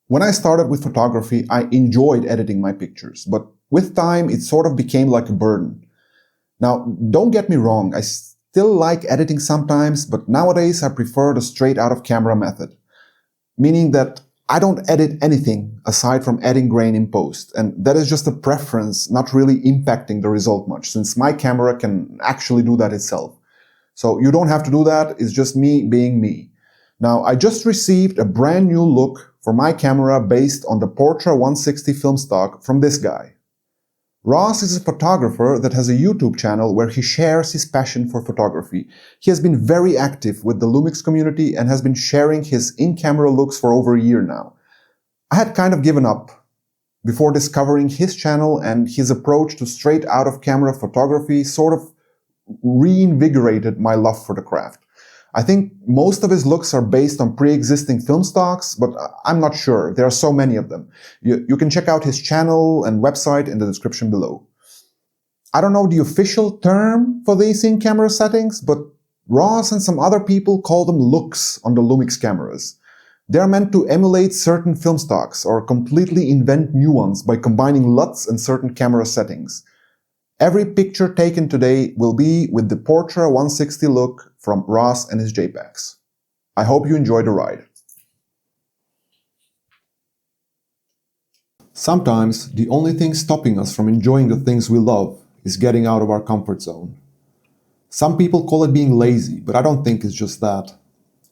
When I started with photography, I enjoyed editing my pictures, but with time, it sort of became like a burden. Now, don't get me wrong, I still like editing sometimes, but nowadays I prefer the straight out of camera method. Meaning that I don't edit anything aside from adding grain in post, and that is just a preference, not really impacting the result much, since my camera can actually do that itself. So you don't have to do that, it's just me being me. Now, I just received a brand new look for my camera based on the Portra 160 film stock from this guy. Ross is a photographer that has a YouTube channel where he shares his passion for photography. He has been very active with the Lumix community and has been sharing his in-camera looks for over a year now. I had kind of given up before discovering his channel, and his approach to straight out of camera photography sort of reinvigorated my love for the craft. I think most of his looks are based on pre-existing film stocks, but I'm not sure. There are so many of them. You can check out his channel and website in the description below. I don't know the official term for these in-camera settings, but Ross and some other people call them looks on the Lumix cameras. They are meant to emulate certain film stocks or completely invent new ones by combining LUTs and certain camera settings. Every picture taken today will be with the Portra 160 look from Ross and his JPEGs. I hope you enjoy the ride. Sometimes the only thing stopping us from enjoying the things we love is getting out of our comfort zone. Some people call it being lazy, but I don't think it's just that.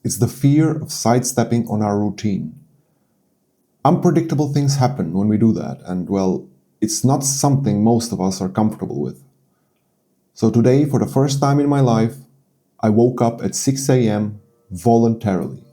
It's the fear of sidestepping on our routine. Unpredictable things happen when we do that, and well, it's not something most of us are comfortable with. So today, for the first time in my life, I woke up at 6 a.m. voluntarily.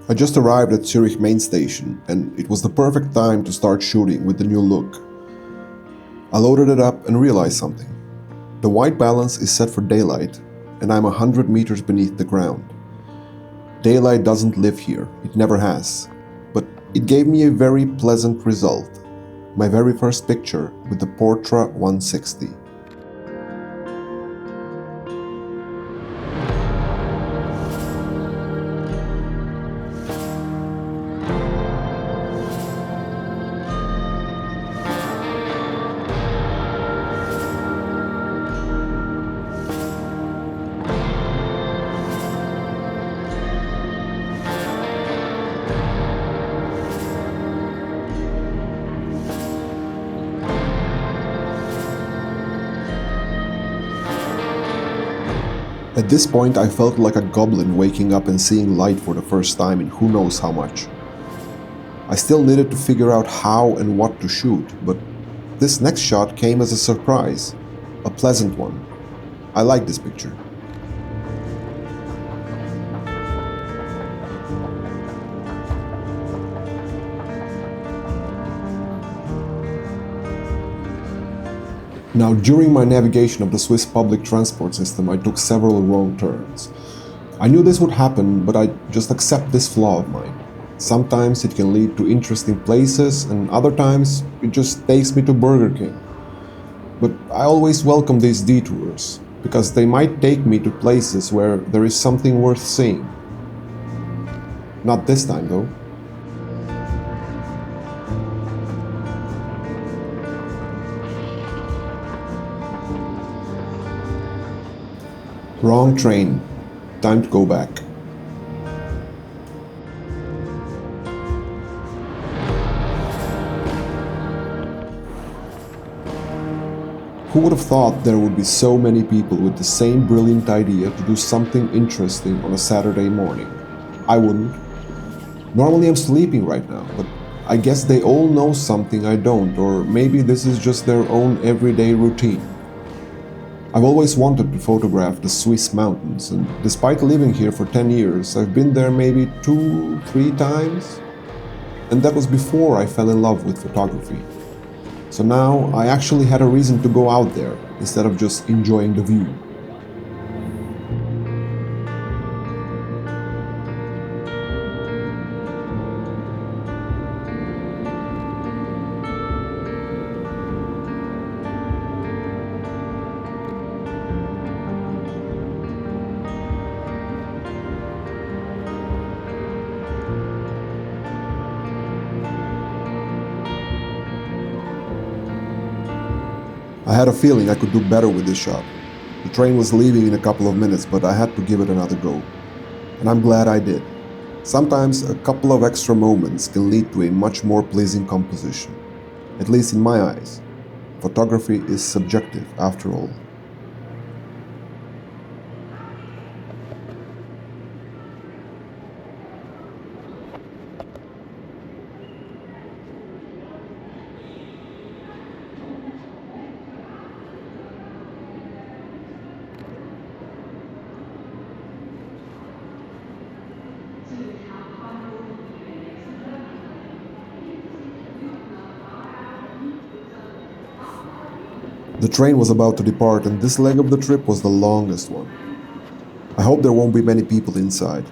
I just arrived at Zurich main station, and it was the perfect time to start shooting with the new look. I loaded it up and realized something. The white balance is set for daylight, and I'm 100 meters beneath the ground. Daylight doesn't live here, it never has, but it gave me a very pleasant result. My very first picture with the Portra 160. At this point, I felt like a goblin waking up and seeing light for the first time in who knows how much. I still needed to figure out how and what to shoot, but this next shot came as a surprise, a pleasant one. I like this picture. Now, during my navigation of the Swiss public transport system, I took several wrong turns. I knew this would happen, but I just accept this flaw of mine. Sometimes it can lead to interesting places, and other times it just takes me to Burger King. But I always welcome these detours, because they might take me to places where there is something worth seeing. Not this time, though. Wrong train. Time to go back. Who would have thought there would be so many people with the same brilliant idea to do something interesting on a Saturday morning? I wouldn't. Normally I'm sleeping right now, but I guess they all know something I don't, or maybe this is just their own everyday routine. I've always wanted to photograph the Swiss mountains, and despite living here for 10 years, I've been there maybe 2-3 times. And that was before I fell in love with photography. So now I actually had a reason to go out there instead of just enjoying the view. I had a feeling I could do better with this shot. The train was leaving in a couple of minutes, but I had to give it another go. And I'm glad I did. Sometimes a couple of extra moments can lead to a much more pleasing composition. At least in my eyes. Photography is subjective after all. The train was about to depart, and this leg of the trip was the longest one. I hope there won't be many people inside.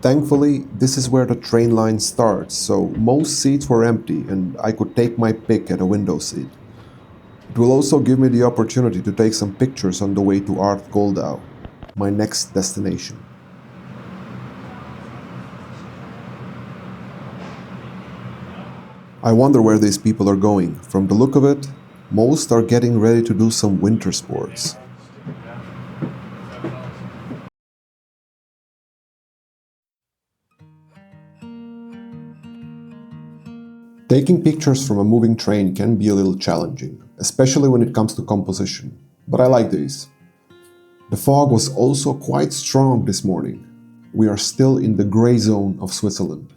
Thankfully, this is where the train line starts, so most seats were empty and I could take my pick at a window seat. It will also give me the opportunity to take some pictures on the way to Art Goldau, my next destination. I wonder where these people are going. From the look of it, most are getting ready to do some winter sports. Taking pictures from a moving train can be a little challenging, especially when it comes to composition, but I like these. The fog was also quite strong this morning. We are still in the gray zone of Switzerland.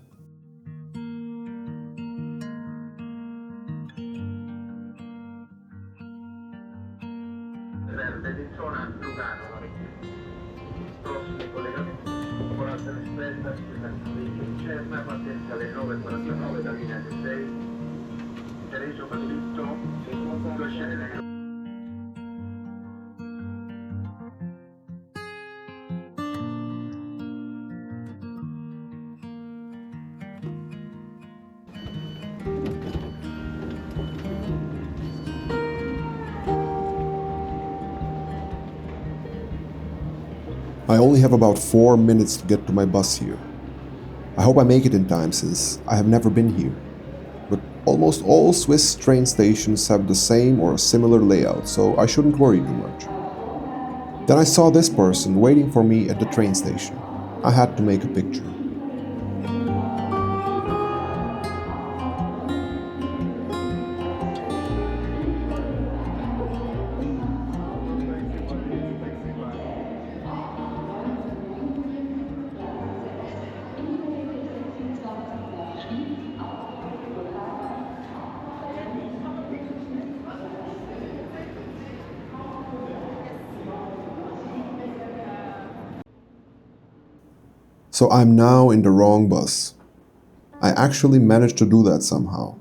I only have about 4 minutes to get to my bus here. I hope I make it in time since I have never been here. But almost all Swiss train stations have the same or a similar layout, so I shouldn't worry too much. Then I saw this person waiting for me at the train station. I had to make a picture. So I'm now in the wrong bus. I actually managed to do that somehow.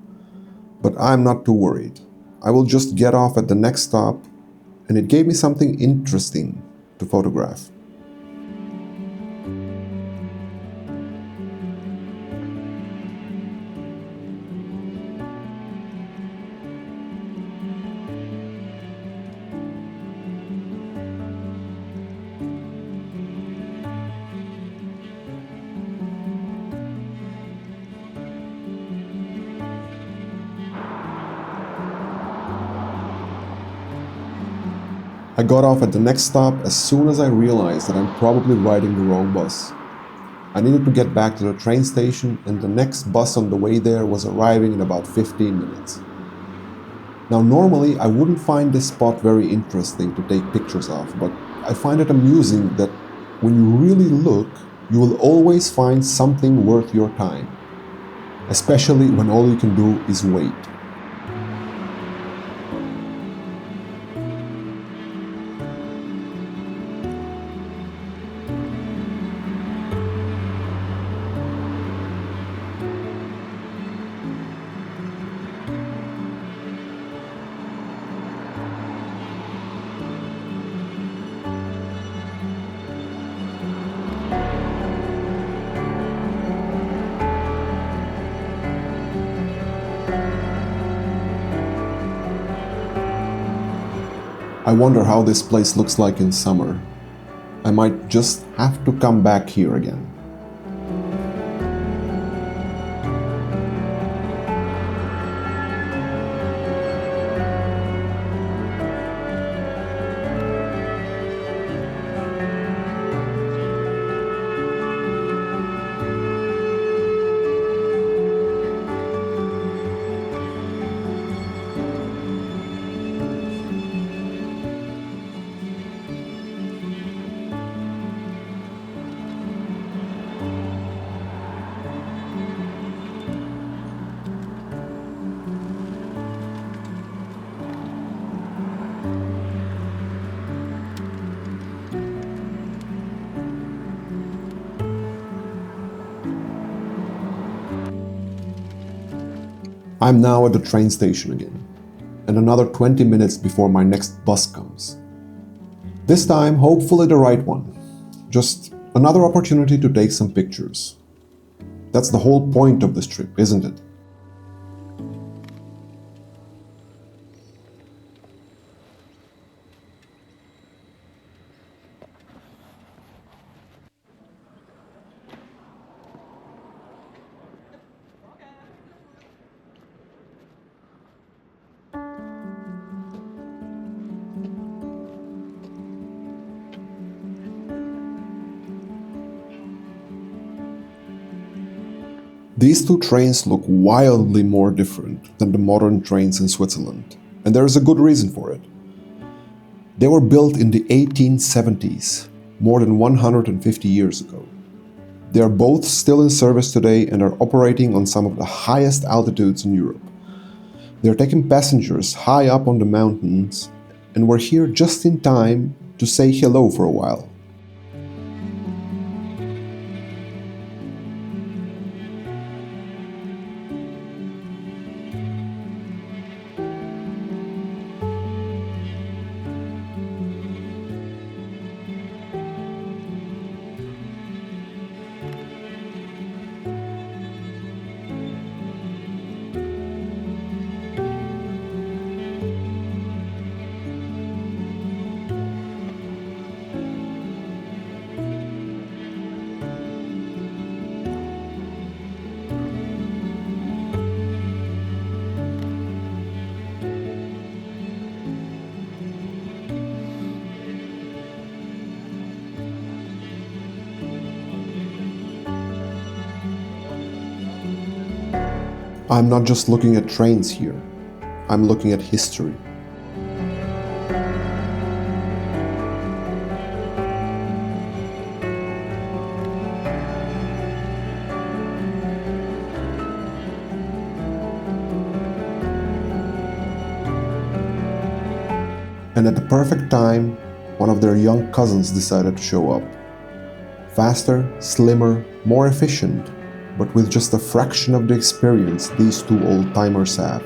But I'm not too worried. I will just get off at the next stop, and it gave me something interesting to photograph. I got off at the next stop as soon as I realized that I'm probably riding the wrong bus. I needed to get back to the train station, and the next bus on the way there was arriving in about 15 minutes. Now normally I wouldn't find this spot very interesting to take pictures of, but I find it amusing that when you really look, you will always find something worth your time, especially when all you can do is wait. I wonder how this place looks like in summer. I might just have to come back here again. I'm now at the train station again, and another 20 minutes before my next bus comes. This time, hopefully the right one. Just another opportunity to take some pictures. That's the whole point of this trip, isn't it? These two trains look wildly more different than the modern trains in Switzerland, and there is a good reason for it. They were built in the 1870s, more than 150 years ago. They are both still in service today and are operating on some of the highest altitudes in Europe. They are taking passengers high up on the mountains, and we're here just in time to say hello for a while. I'm not just looking at trains here, I'm looking at history. And at the perfect time, one of their young cousins decided to show up. Faster, slimmer, more efficient, but with just a fraction of the experience these two old-timers have.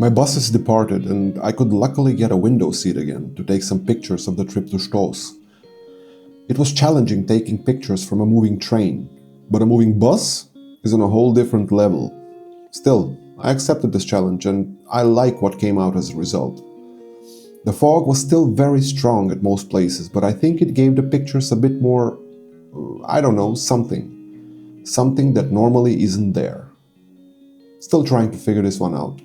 My buses departed and I could luckily get a window seat again to take some pictures of the trip to Stoos. It was challenging taking pictures from a moving train, but a moving bus is on a whole different level. Still, I accepted this challenge and I like what came out as a result. The fog was still very strong at most places, but I think it gave the pictures a bit more, I don't know, something that normally isn't there. Still trying to figure this one out.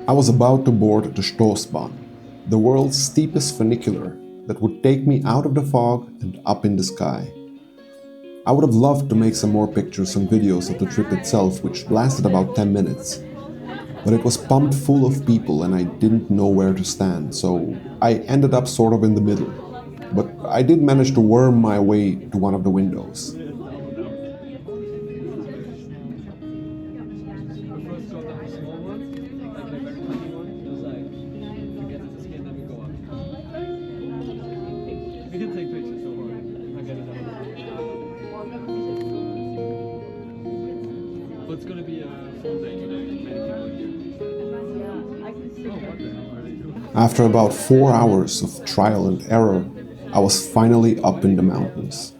I was about to board the Stoos, the world's steepest funicular that would take me out of the fog and up in the sky. I would have loved to make some more pictures and videos of the trip itself, which lasted about 10 minutes. But it was pumped full of people and I didn't know where to stand, so I ended up sort of in the middle. But I did manage to worm my way to one of the windows. It's going to be a full day today. Many people here. After about 4 hours of trial and error, I was finally up in the mountains.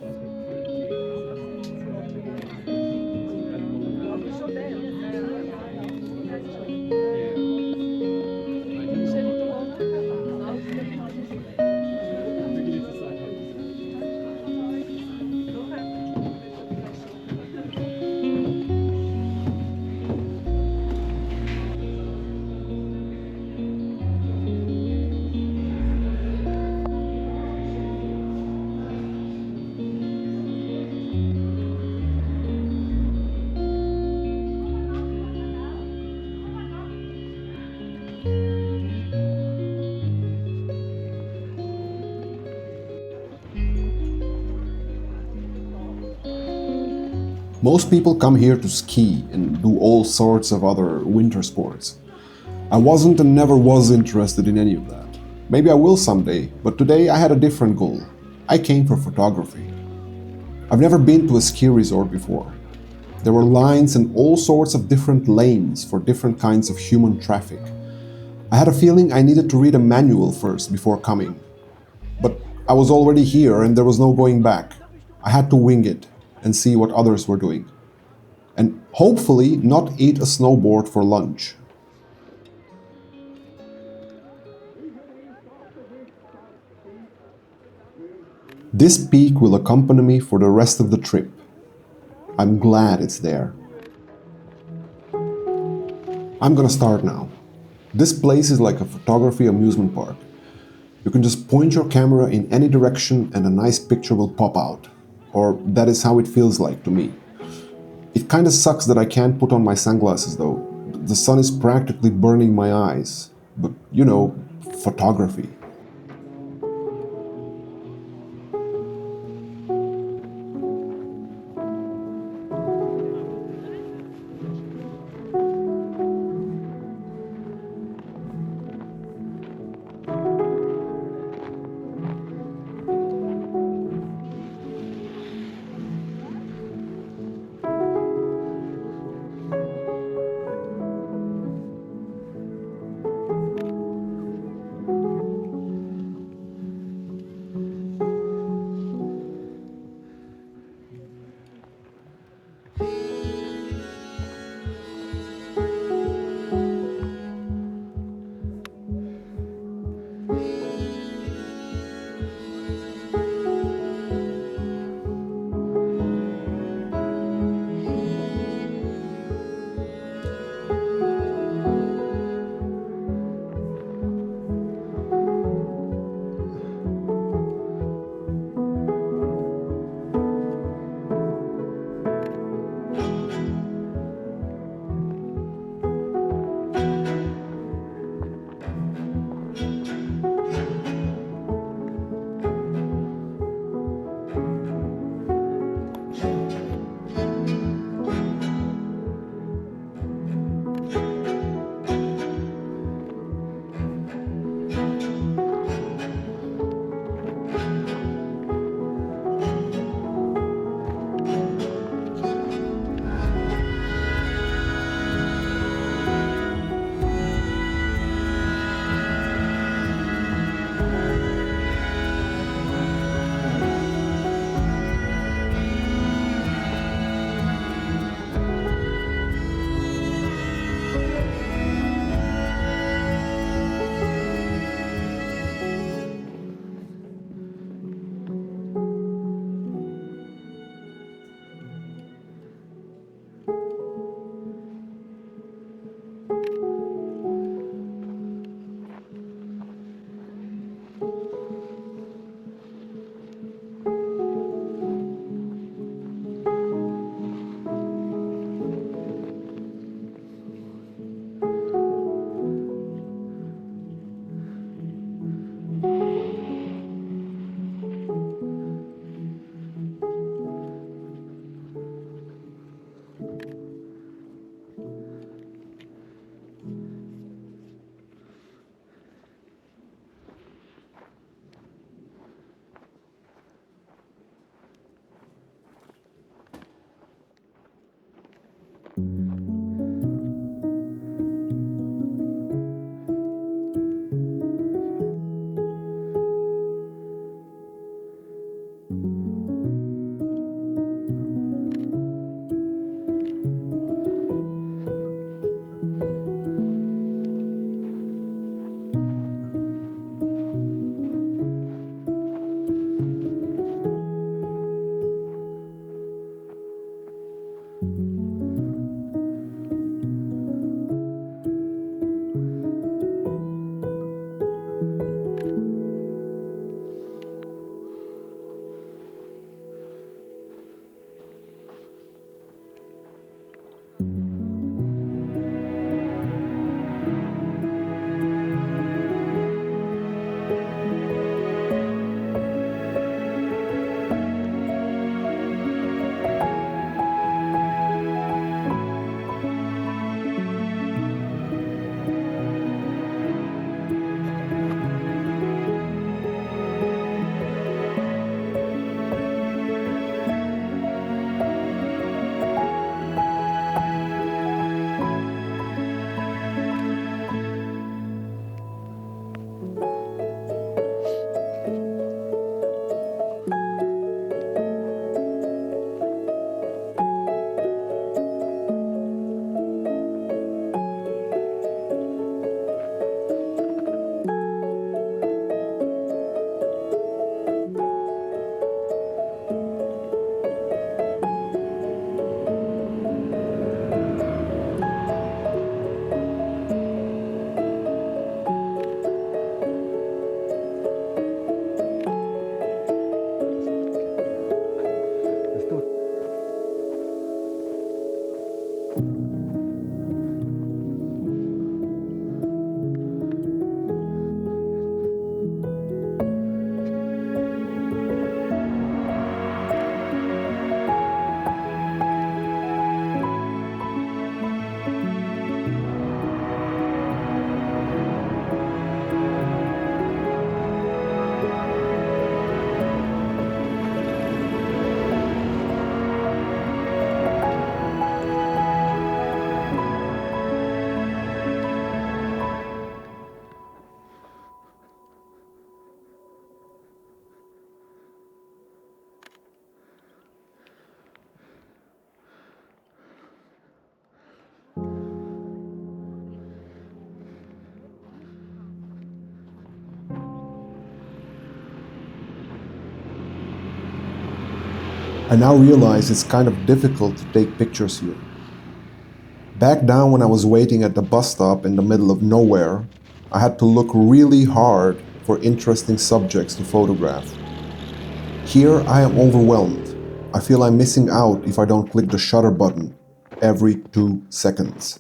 Most people come here to ski and do all sorts of other winter sports. I wasn't and never was interested in any of that. Maybe I will someday, but today I had a different goal. I came for photography. I've never been to a ski resort before. There were lines and all sorts of different lanes for different kinds of human traffic. I had a feeling I needed to read a manual first before coming. But I was already here and there was no going back. I had to wing it and see what others were doing. And hopefully not eat a snowboard for lunch. This peak will accompany me for the rest of the trip. I'm glad it's there. I'm gonna start now. This place is like a photography amusement park. You can just point your camera in any direction and a nice picture will pop out. Or that is how it feels like to me. It kinda sucks that I can't put on my sunglasses though. The sun is practically burning my eyes. But you know, photography. I now realize it's kind of difficult to take pictures here. Back down when I was waiting at the bus stop in the middle of nowhere, I had to look really hard for interesting subjects to photograph. Here I am overwhelmed. I feel I'm missing out if I don't click the shutter button every 2 seconds.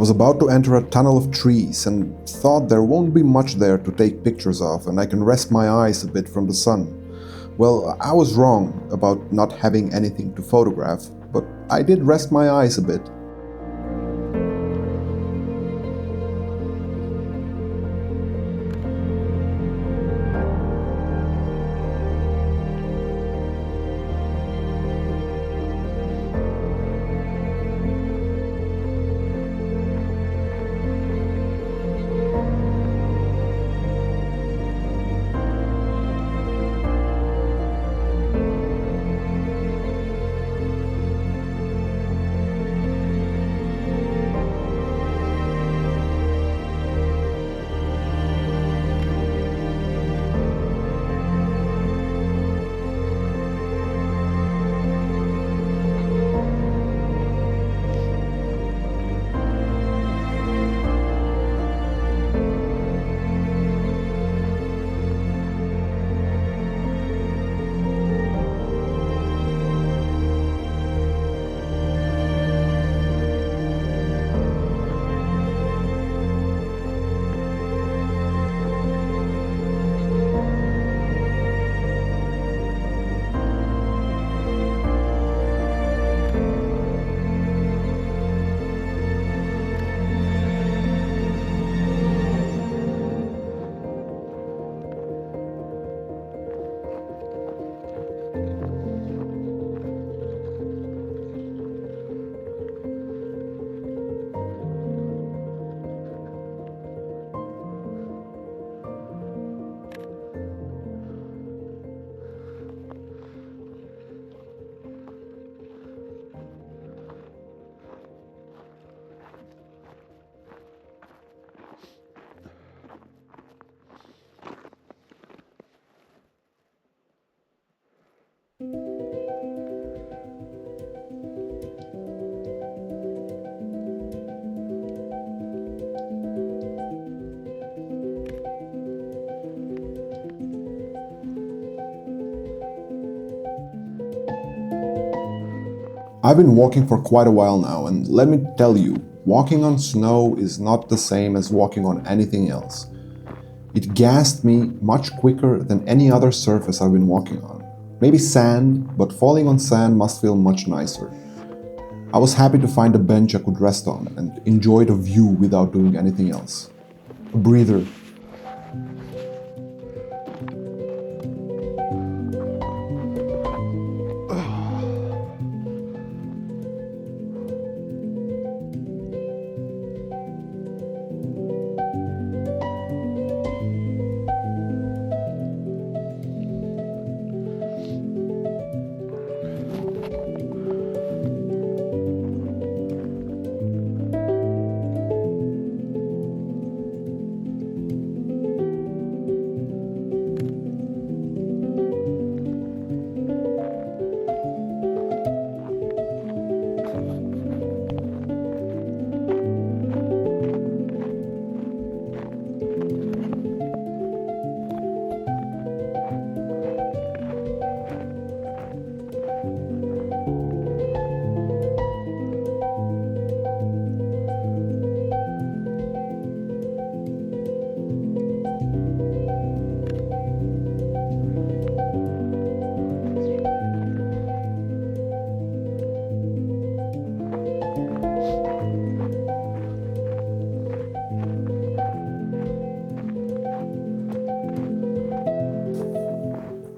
was about to enter a tunnel of trees and thought there won't be much there to take pictures of and I can rest my eyes a bit from the sun. Well, I was wrong about not having anything to photograph, but I did rest my eyes a bit. I've been walking for quite a while now, and let me tell you, walking on snow is not the same as walking on anything else. It gassed me much quicker than any other surface I've been walking on. Maybe sand, but falling on sand must feel much nicer. I was happy to find a bench I could rest on and enjoy the view without doing anything else. A breather.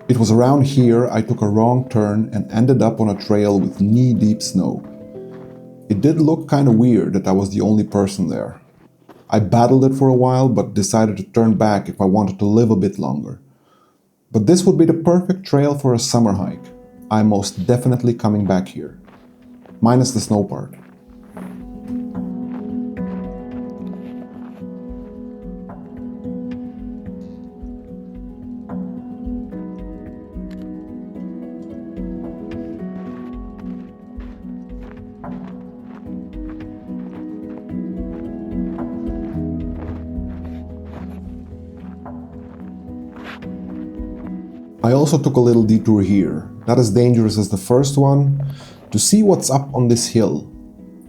It was around here I took a wrong turn and ended up on a trail with knee-deep snow. It did look kinda weird that I was the only person there. I battled it for a while but decided to turn back if I wanted to live a bit longer. But this would be the perfect trail for a summer hike. I'm most definitely coming back here. Minus the snow part. I also took a little detour here, not as dangerous as the first one, to see what's up on this hill.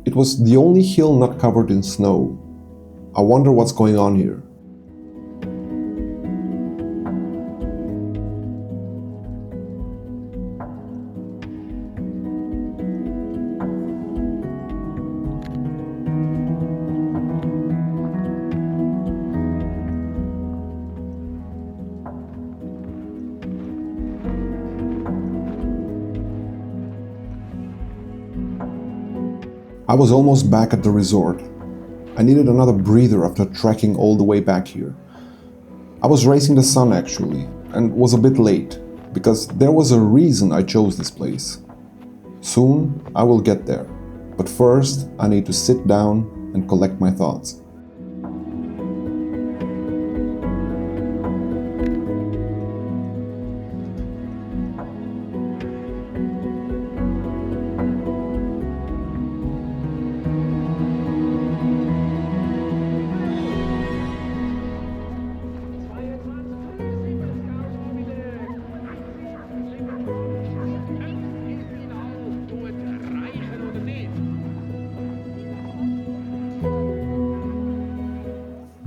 It was the only hill not covered in snow. I wonder what's going on here. I was almost back at the resort. I needed another breather after trekking all the way back here. I was racing the sun actually, and was a bit late, because there was a reason I chose this place. Soon I will get there, but first I need to sit down and collect my thoughts.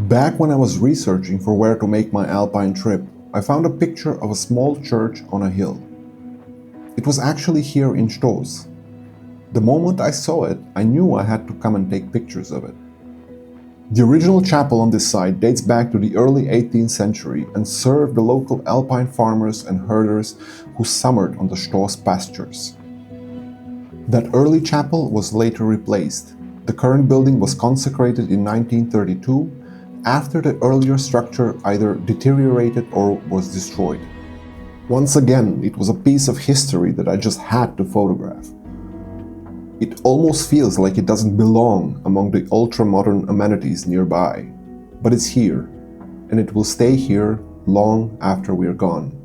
Back when I was researching for where to make my alpine trip, I found a picture of a small church on a hill. It was actually here in Stoos. The moment I saw it, I knew I had to come and take pictures of it. The original chapel on this site dates back to the early 18th century and served the local alpine farmers and herders who summered on the Stoos pastures. That early chapel was later replaced. The current building was consecrated in 1932 after the earlier structure either deteriorated or was destroyed. Once again, it was a piece of history that I just had to photograph. It almost feels like it doesn't belong among the ultra-modern amenities nearby, but it's here, and it will stay here long after we're gone.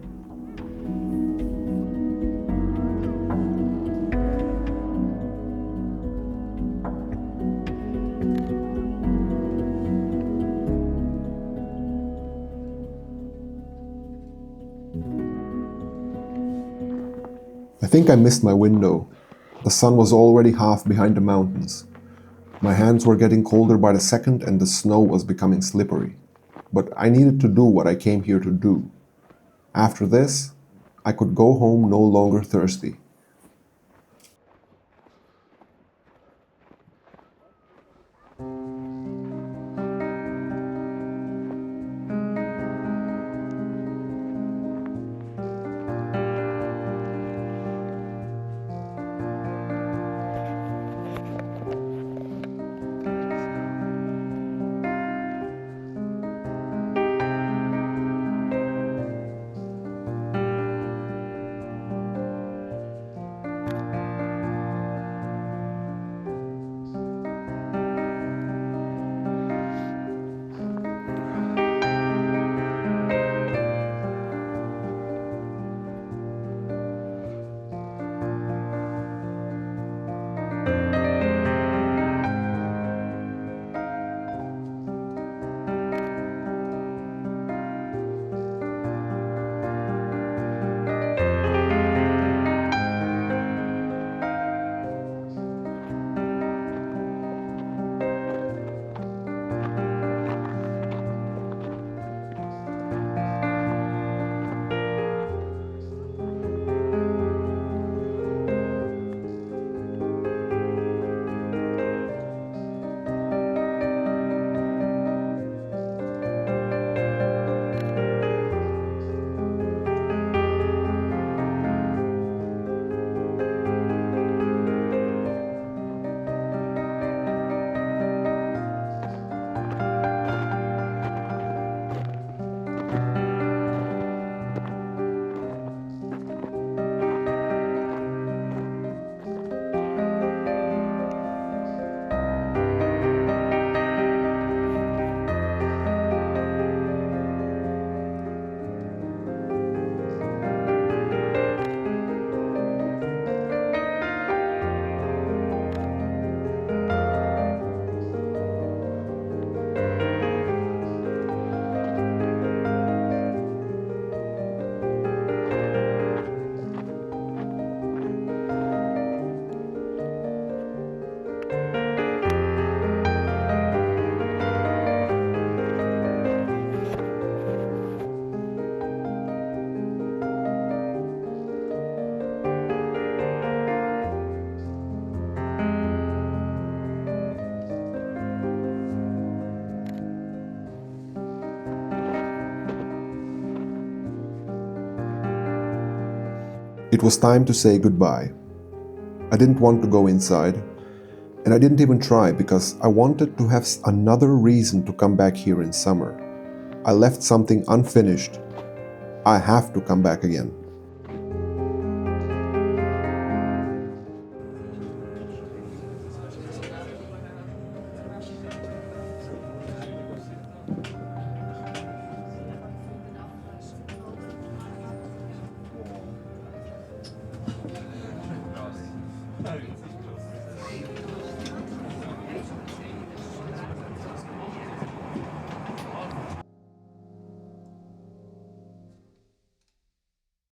I think I missed my window. The sun was already half behind the mountains. My hands were getting colder by the second and the snow was becoming slippery. But I needed to do what I came here to do. After this, I could go home no longer thirsty. It was time to say goodbye. I didn't want to go inside, and I didn't even try because I wanted to have another reason to come back here in summer. I left something unfinished. I have to come back again.